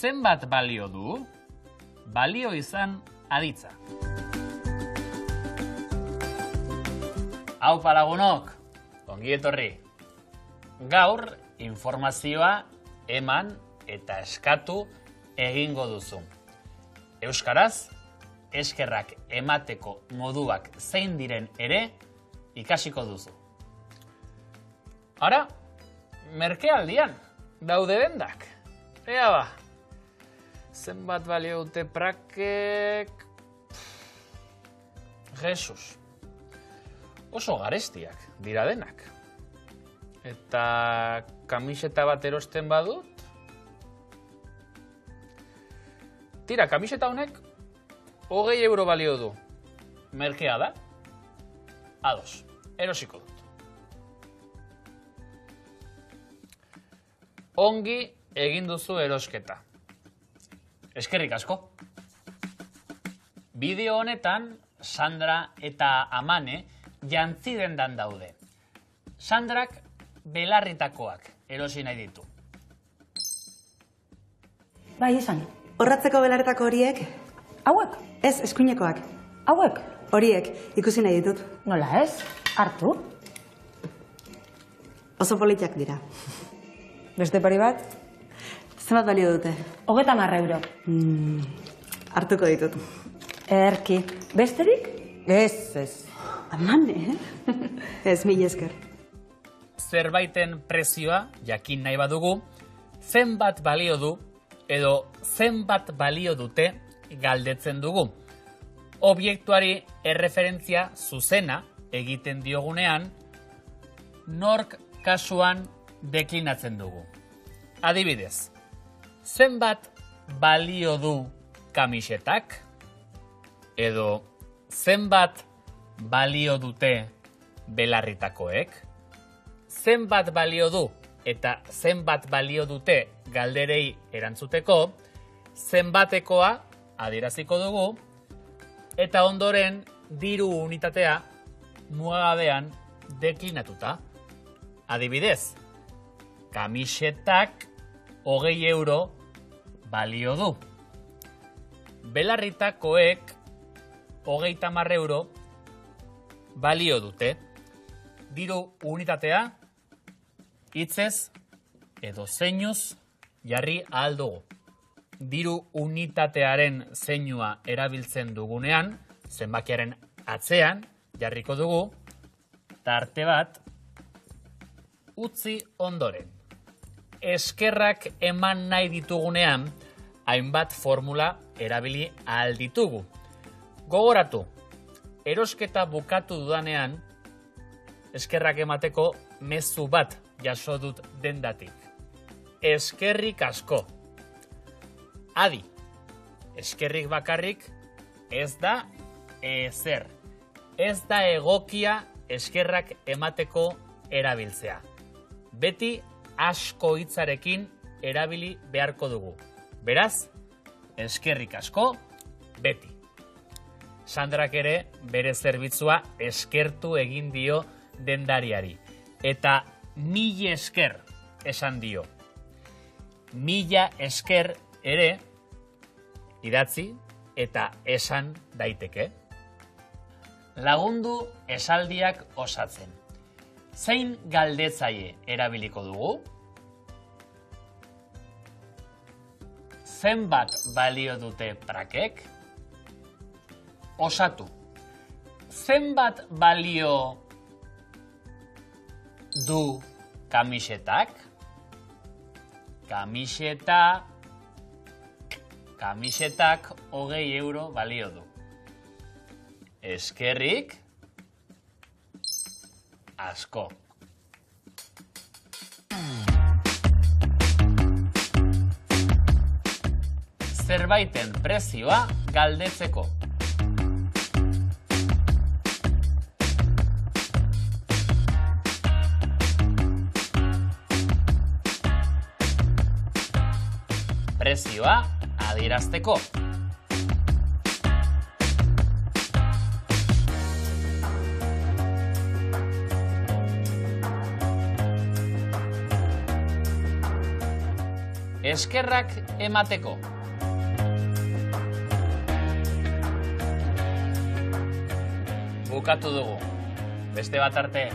zenbat balio du? Balio izan aditza. Aupa lagunok, ongi etorri. Gaur informazioa eman eta eskatu egingo duzu. Euskaraz, eskerrak emateko moduak zein diren ere ikasiko duzu. Ara, merkealdian daude dendak. Ea ba, zenbat balio dute prakek... Jesus. Oso garestiak dira denak. Eta kamiseta bat erosten badut? Tira, kamiseta honek 20 euro balio du. Merkea da? Ados, erosiko dut. Ongi egin duzu erosketa. Eskerrik asko. Bideo honetan, Sandra eta Amane jantzi dendan daude. Sandrak belarritakoak erosi nahi ditu. Bai, esan. Horratzeko belarretako horiek? Hauek? Ez, eskuinekoak. Hauek? Horiek, ikusi nahi ditut. Nola ez? Hartu. Oso politiak dira. Beste pari bat? Zenbat balio dute? 30 euro. Hartuko ditut. Erki. Besterik? Ez. Amane, ez, mila esker. Zerbaiten prezioa jakin nahi badugu, zenbat balio du edo zenbat balio dute galdetzen dugu. Obiektuari erreferentzia zuzena egiten diogunean, nork kasuan deklinatzen dugu. Adibidez, zenbat balio du kamisetak edo zenbat balio dute belarritakoek, zenbat balio du eta zenbat balio dute galderei erantzuteko, zenbatekoa adieraziko dugu, eta ondoren diru unitatea mugagabean deklinatuta. Adibidez, kamisetak 20 euro balio du. Belarritakoek 30 euro balio dute. Diru unitatea hitzez edo zeinuz jarri ahal dugu. Diru unitatearen zeinua erabiltzen dugunean, zenbakiaren atzean jarriko dugu, tarte bat utzi ondoren. Eskerrak eman nahi ditugunean, hainbat formula erabili ahal ditugu. Gogoratu, erosketa bukatu dudanean, eskerrak emateko mezu bat jaso dut dendatik. Eskerrik asko. Adi, eskerrik bakarrik ez da ezer. Ez da egokia eskerrak emateko erabiltzea. Beti asko hitzarekin erabili beharko dugu. Beraz, eskerrik asko, beti. Sandrak ere bere zerbitzua eskertu egin dio dendariari. Eta 1000 esker esan dio. 1000 esker ere idatzi eta esan daiteke. Lagundu esaldiak osatzen. Zein galdetzaile erabiliko dugu? Zenbat balio dute prakek? Osatu. Zenbat balio du kamisetak? Kamisetak 20 euro balio du. Eskerrik asko. Zerbaiten prezioa galdetzeko. Prezioa adierazteko. eskerrak emateko. Bukatu dugu. Beste bat arte.